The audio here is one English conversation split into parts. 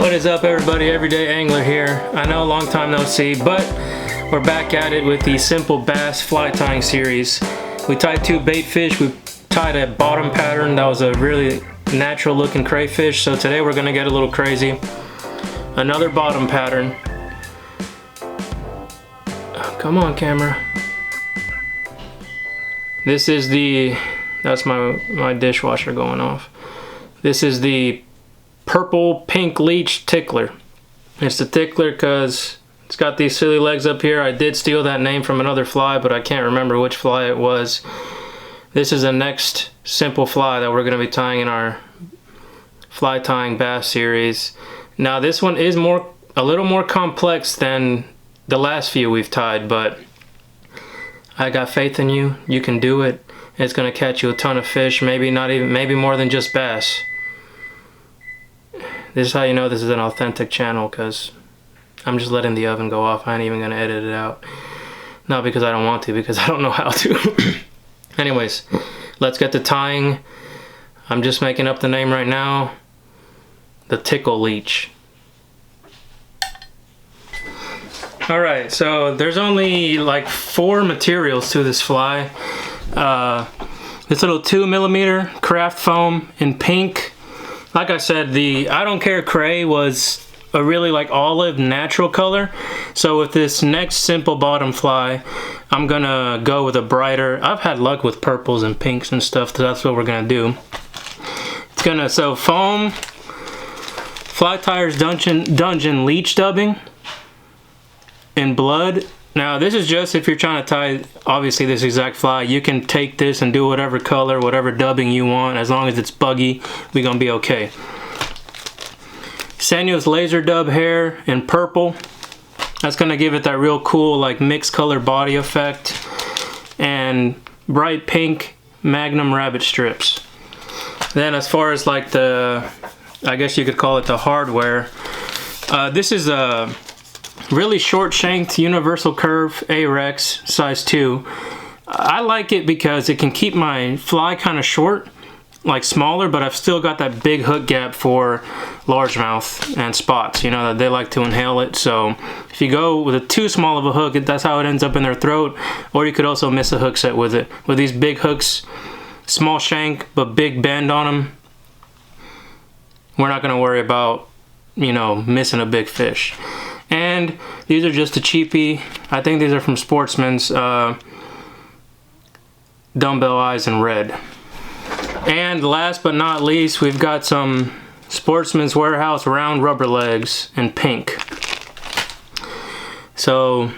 What is up, everybody? Everyday Angler here. I know, long time no see, but we're back at it with the simple bass fly tying series. We tied two bait fish. We tied a bottom pattern that was a really natural looking crayfish. So today we're gonna get a little crazy. Another bottom pattern. Oh, come on, camera. This is the, that's my dishwasher going off. This is the purple pink leech tickler. It's the tickler because it's got these silly legs up here. I did steal that name from another fly, but I can't remember which fly it was. This is the next simple fly that we're going to be tying in our fly tying bass series. Now this one is a little more complex than the last few we've tied, but I got faith in you. You can do it. It's going to catch you a ton of fish, maybe more than just bass. This is how you know this is an authentic channel, because I'm just letting the oven go off. I ain't even gonna edit it out. Not because I don't want to, because I don't know how to. Anyways, let's get to tying. I'm just making up the name right now. The Tickle Leech. Alright, so there's only like 4 materials to this fly. This little 2mm craft foam in pink. Like I said, the I Don't Care Cray was a really like olive natural color. So with this next simple bottom fly, I'm gonna go with a brighter. I've had luck with purples and pinks and stuff, so that's what we're gonna do. It's gonna, so foam, Fly Tires Dungeon Leech Dubbing in blood. Now this is just if you're trying to tie, obviously, this exact fly. You can take this and do whatever color, whatever dubbing you want. As long as it's buggy, we're gonna be okay. Senyo's Laser Dub hair in purple. That's gonna give it that real cool like mixed color body effect. And bright pink Magnum rabbit strips. Then as far as like the, I guess you could call it the hardware. This is a really short shanked universal curve AHREX size 2. I like it because it can keep my fly kind of short, like smaller, but I've still got that big hook gap for largemouth and spots, you know, that they like to inhale it. So if you go with a too small of a hook, that's how it ends up in their throat. Or you could also miss a hook set with it. With these big hooks, small shank but big bend on them, we're not going to worry about, you know, missing a big fish. And these are just a cheapie. I think these are from Sportsman's. Dumbell eyes in red. And last but not least, we've got some Sportsman's Warehouse round rubber legs in pink. So,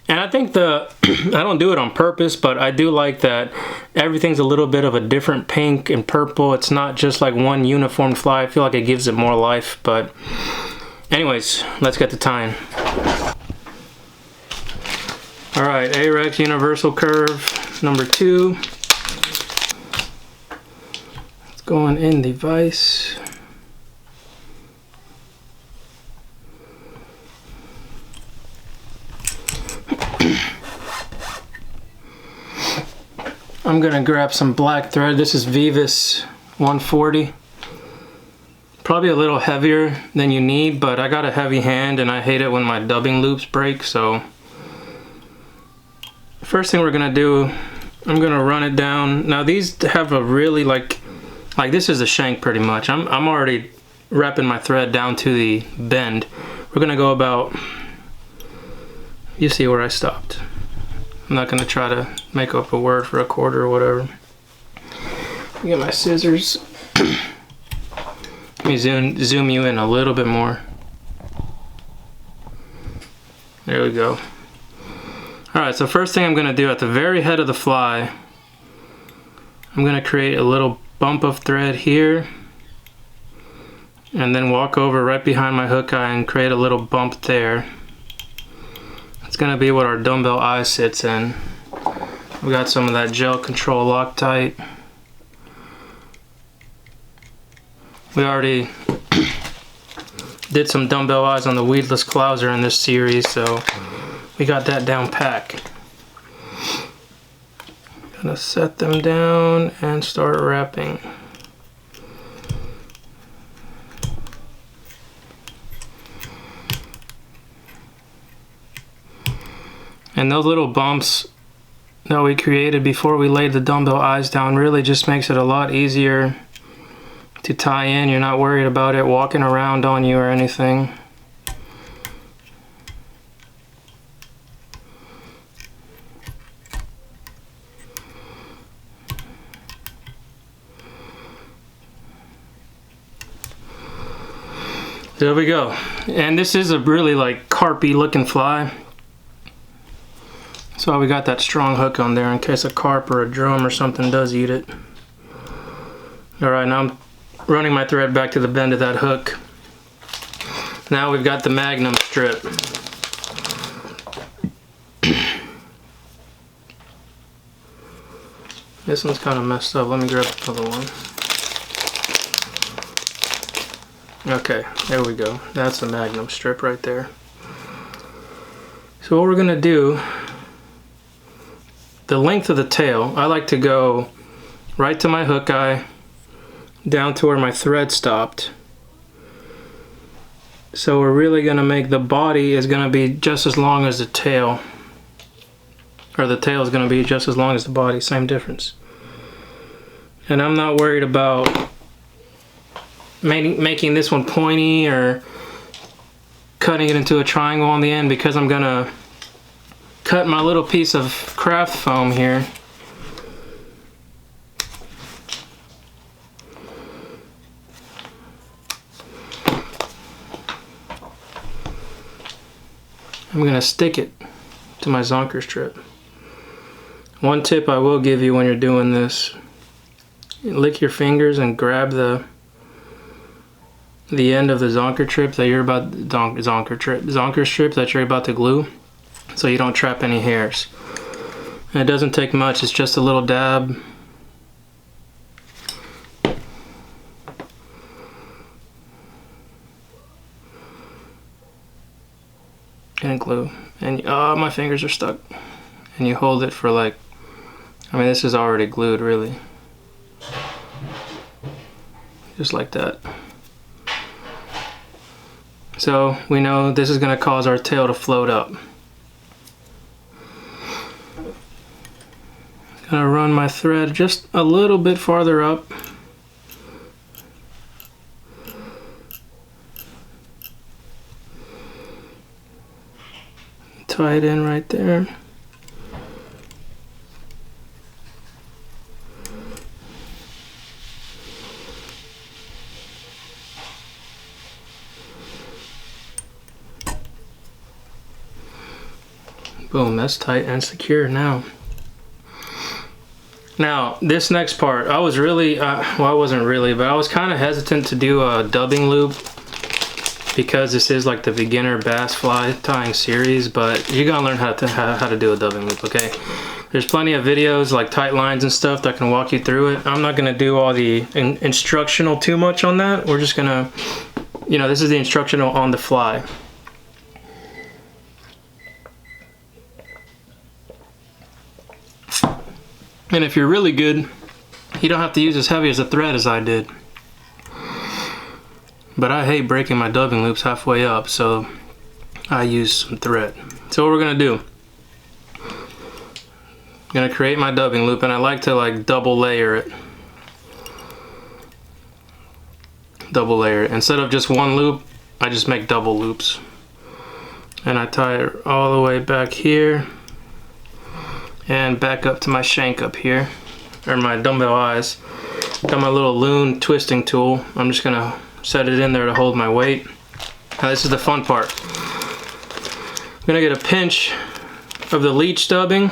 and I think I don't do it on purpose, but I do like that everything's a little bit of a different pink and purple. It's not just like one uniform fly. I feel like it gives it more life, but anyways, let's get to tying. Alright, AHREX Universal Curve number 2. It's going in the vise. I'm gonna grab some black thread. This is Vivis 140. Probably a little heavier than you need, but I got a heavy hand and I hate it when my dubbing loops break. So first thing we're gonna do, I'm gonna run it down. Now these have a really like this is a shank pretty much. I'm already wrapping my thread down to the bend. We're gonna go about, you see where I stopped. I'm not gonna try to make up a word for a quarter or whatever. Get my scissors. Let me zoom you in a little bit more. There we go. Alright, so first thing I'm going to do at the very head of the fly, I'm going to create a little bump of thread here. And then walk over right behind my hook eye and create a little bump there. It's going to be what our Dumbell eye sits in. We got some of that gel control Loctite. We already did some Dumbell eyes on the weedless clouser in this series, so we got that down pat. Gonna set them down and start wrapping. And those little bumps that we created before we laid the dumbbell eyes down really just makes it a lot easier to tie in. You're not worried about it walking around on you or anything. There we go. And this is a really like carpy looking fly. So we got that strong hook on there in case a carp or a drum or something does eat it. Alright, now I'm running my thread back to the bend of that hook. Now we've got the Magnum strip. This one's kind of messed up. Let me grab another one. Okay, there we go. That's the Magnum strip right there. So what we're gonna do, the length of the tail, I like to go right to my hook eye, down to where my thread stopped. So we're really gonna make the body is gonna be just as long as the tail, or the tail is gonna be just as long as the body, same difference. And I'm not worried about making this one pointy or cutting it into a triangle on the end, because I'm gonna cut my little piece of craft foam here. I'm gonna stick it to my Zonker strip. One tip I will give you when you're doing this, lick your fingers and grab the end of the Zonker strip that you're about Zonker strip that you're about to glue, so you don't trap any hairs. And it doesn't take much, it's just a little dab. And glue. And oh, my fingers are stuck. And you hold it for like, I mean, this is already glued really. Just like that. So we know this is going to cause our tail to float up. Gonna run my thread just a little bit farther up. Tie it in right there. Boom, that's tight and secure now. Now, this next part, I was really, well, I wasn't really, but I was kind of hesitant to do a dubbing loop because this is like the beginner bass fly tying series, but you gotta learn how to do a dubbing loop, okay? There's plenty of videos like tight lines and stuff that can walk you through it. I'm not gonna do all the instructional too much on that. We're just gonna, you know, this is the instructional on the fly. And if you're really good, you don't have to use as heavy as a thread as I did. But I hate breaking my dubbing loops halfway up, so I use some thread. So what we're gonna do, I'm gonna create my dubbing loop, and I like to like double layer it. Double layer it. Instead of just one loop, I just make double loops. And I tie it all the way back here and back up to my shank up here, or my dumbbell eyes. Got my little loon twisting tool. I'm just gonna set it in there to hold my weight. Now this is the fun part. I'm gonna get a pinch of the leech dubbing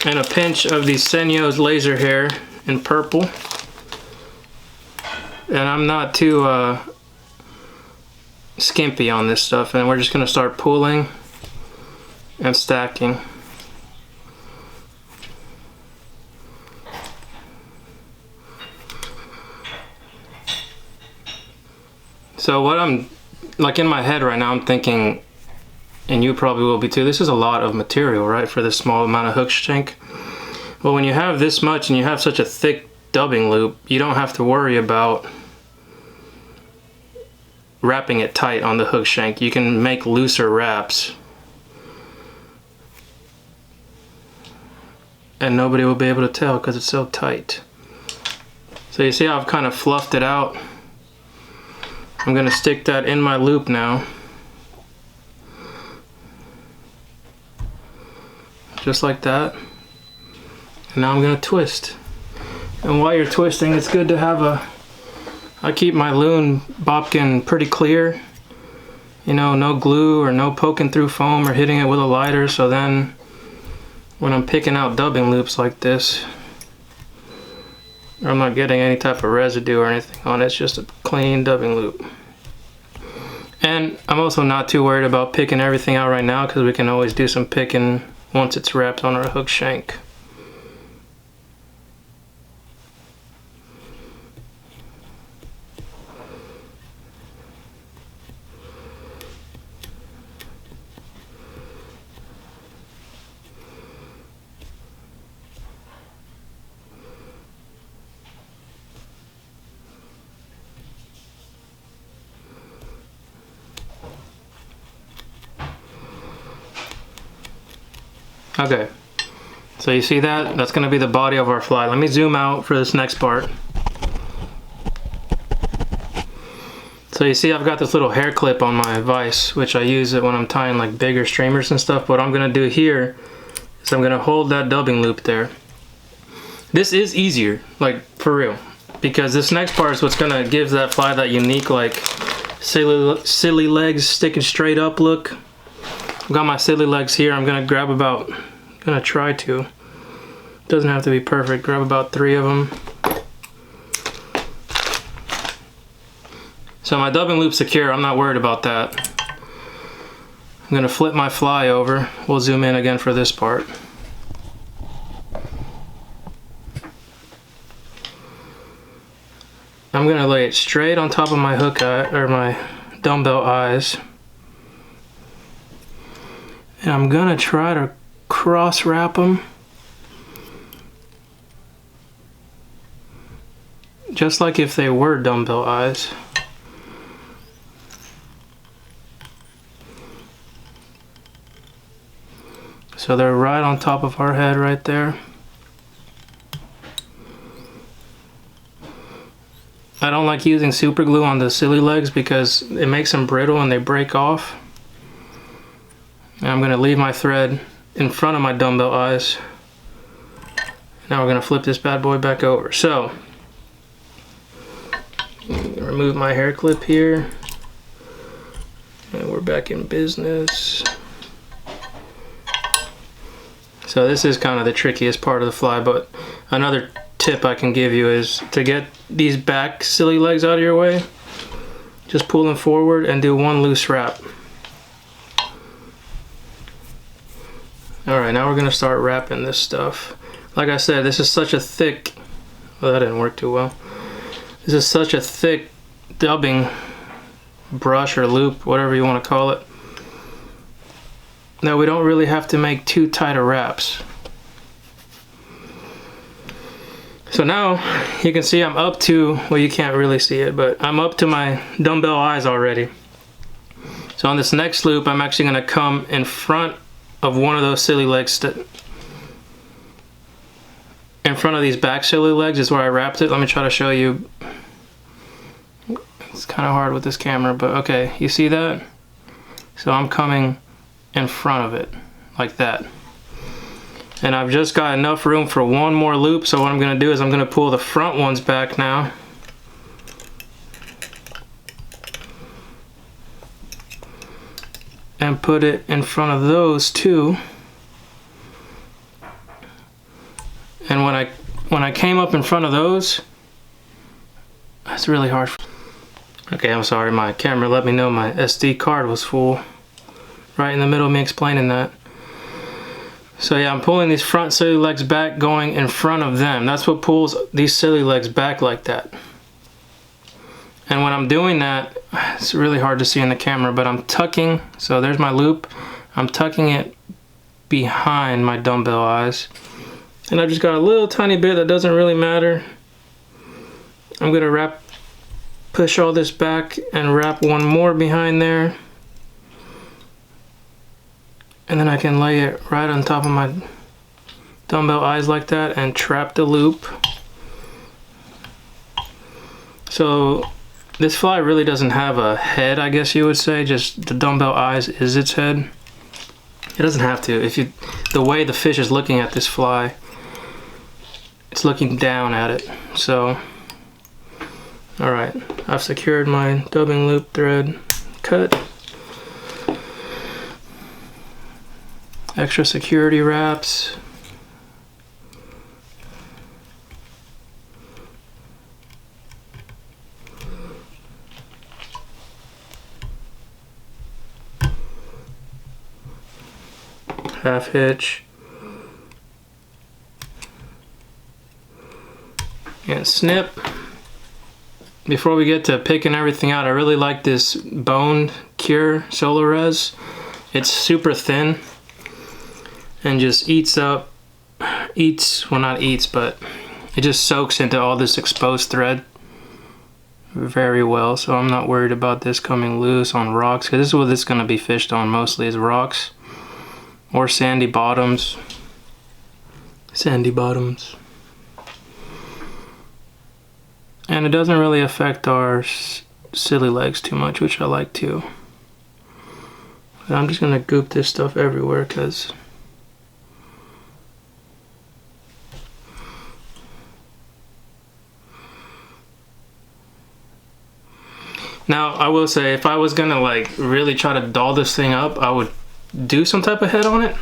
and a pinch of the Senyo's laser hair in purple. And I'm not too skimpy on this stuff, and we're just gonna start pulling and stacking. So what I'm, like in my head right now, I'm thinking, and you probably will be too, this is a lot of material, right, for this small amount of hook shank. Well, when you have this much and you have such a thick dubbing loop, you don't have to worry about wrapping it tight on the hook shank. You can make looser wraps and nobody will be able to tell because it's so tight. So you see how I've kind of fluffed it out? I'm gonna stick that in my loop now. Just like that. And now I'm gonna twist. And while you're twisting, it's good to have I keep my loon bobkin pretty clear. You know, no glue or no poking through foam or hitting it with a lighter, so then when I'm picking out dubbing loops like this, I'm not getting any type of residue or anything on it. It's just a clean dubbing loop. And I'm also not too worried about picking everything out right now because we can always do some picking once it's wrapped on our hook shank. Okay, so you see that? That's gonna be the body of our fly. Let me zoom out for this next part. So you see I've got this little hair clip on my vise, which I use it when I'm tying like bigger streamers and stuff. What I'm gonna do here is I'm gonna hold that dubbing loop there. This is easier, like for real, because this next part is what's gonna give that fly that unique like silly legs sticking straight up look. I've got my silly legs here. I'm gonna grab about, gonna try to, doesn't have to be perfect, grab about 3 of them. So my dubbing loop's secure, I'm not worried about that. I'm gonna flip my fly over. We'll zoom in again for this part. I'm gonna lay it straight on top of my hook eye, or my dumbbell eyes. And I'm gonna try to cross wrap them just like if they were dumbbell eyes. So they're right on top of our head right there. I don't like using super glue on the silly legs because it makes them brittle and they break off. And I'm gonna leave my thread in front of my dumbbell eyes. Now we're gonna flip this bad boy back over. So, remove my hair clip here. And we're back in business. So this is kind of the trickiest part of the fly, but another tip I can give you is to get these back silly legs out of your way. Just pull them forward and do one loose wrap. Alright, now we're gonna start wrapping this stuff. Like I said, this is such a thick, well, that didn't work too well. This is such a thick dubbing brush or loop, whatever you want to call it, that we don't really have to make too tight of wraps. So now you can see I'm up to, well, you can't really see it, but I'm up to my dumbbell eyes already. So on this next loop, I'm actually gonna come in front of one of those silly legs. In front of these back silly legs is where I wrapped it. Let me try to show you. It's kind of hard with this camera, but okay, you see that? So I'm coming in front of it, like that. And I've just got enough room for one more loop, so what I'm gonna do is I'm gonna pull the front ones back now. And put it in front of those two. And when I came up in front of those, that's really hard. Okay, I'm sorry, my camera let me know my SD card was full. Right in the middle of me explaining that. So yeah, I'm pulling these front silly legs back, going in front of them. That's what pulls these silly legs back like that. And when I'm doing that, it's really hard to see in the camera, but I'm tucking, so there's my loop. I'm tucking it behind my dumbbell eyes. And I've just got a little tiny bit that doesn't really matter. I'm gonna push all this back and wrap one more behind there. And then I can lay it right on top of my dumbbell eyes like that and trap the loop. So this fly really doesn't have a head, I guess you would say, just the dumbbell eyes is its head. It doesn't have to. The way the fish is looking at this fly, it's looking down at it. So, all right, I've secured my dubbing loop thread cut. Extra security wraps. Half hitch. And snip. Before we get to picking everything out, I really like this Bone Cure Solar Res. It's super thin and just well not eats, but it just soaks into all this exposed thread very well. So I'm not worried about this coming loose on rocks, because this is what it's going to be fished on mostly, is rocks or sandy bottoms. Sandy bottoms. And it doesn't really affect our silly legs too much, which I like too. But I'm just gonna goop this stuff everywhere, because now I will say, if I was gonna like really try to doll this thing up, I would do some type of head on it.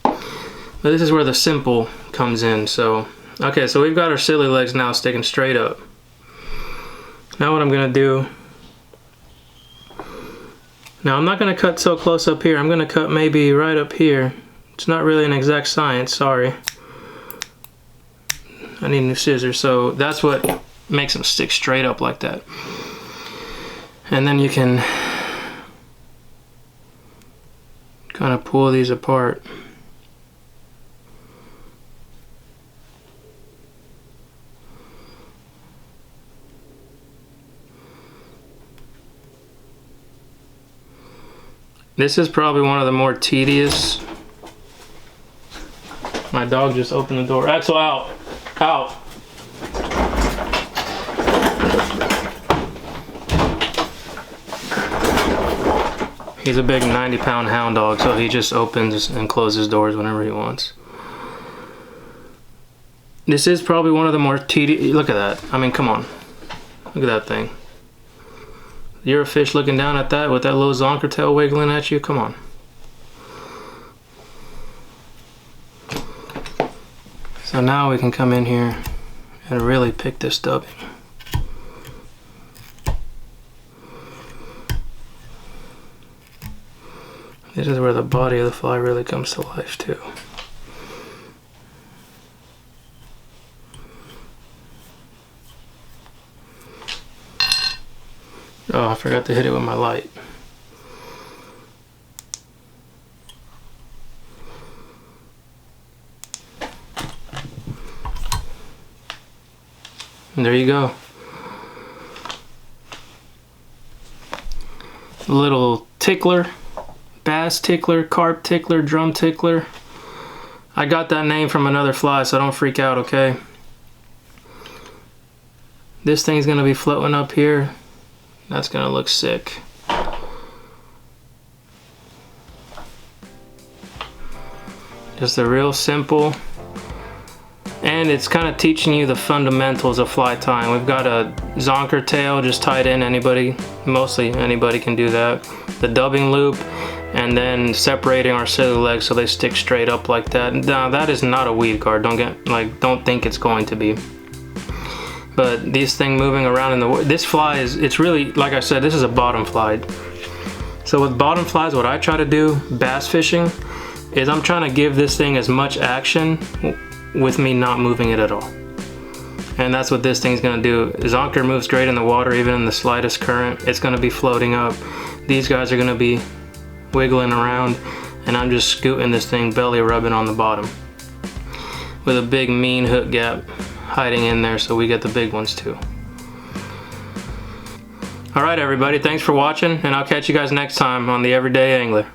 But this is where the simple comes in. So okay, so we've got our silly legs now sticking straight up. Now what I'm gonna do, now I'm not gonna cut so close up here. I'm gonna cut maybe right up here. It's not really an exact science, sorry. I need new scissors. So that's what makes them stick straight up like that. And then you can kind of pull these apart. This is probably one of the more tedious. My dog just opened the door. Axel, out. Out. He's a big 90-pound hound dog, so he just opens and closes doors whenever he wants. This is probably one of the more tedious. Look at that. I mean, come on. Look at that thing. You're a fish looking down at that with that little zonker tail wiggling at you. Come on. So now we can come in here and really pick this dubbing. This is where the body of the fly really comes to life too. Oh, I forgot to hit it with my light. And there you go. Little tickler, bass tickler, carp tickler, drum tickler. I got that name from another fly, so don't freak out, okay? This thing's gonna be floating up here. That's gonna look sick. Just a real simple, and it's kind of teaching you the fundamentals of fly tying. We've got a zonker tail just tied in. Mostly anybody can do that. The dubbing loop, and then separating our silly legs so they stick straight up like that. Now that is not a weed guard. Don't think it's going to be. But this thing moving around in this fly it's really, like I said, this is a bottom fly. So with bottom flies, what I try to do, bass fishing, is I'm trying to give this thing as much action with me not moving it at all. And that's what this thing's gonna do. Zonker moves great in the water, even in the slightest current. It's gonna be floating up. These guys are gonna be wiggling around, and I'm just scooting this thing, belly rubbing on the bottom. With a big mean hook gap hiding in there so we get the big ones too. Alright everybody, thanks for watching, and I'll catch you guys next time on The Everyday Angler.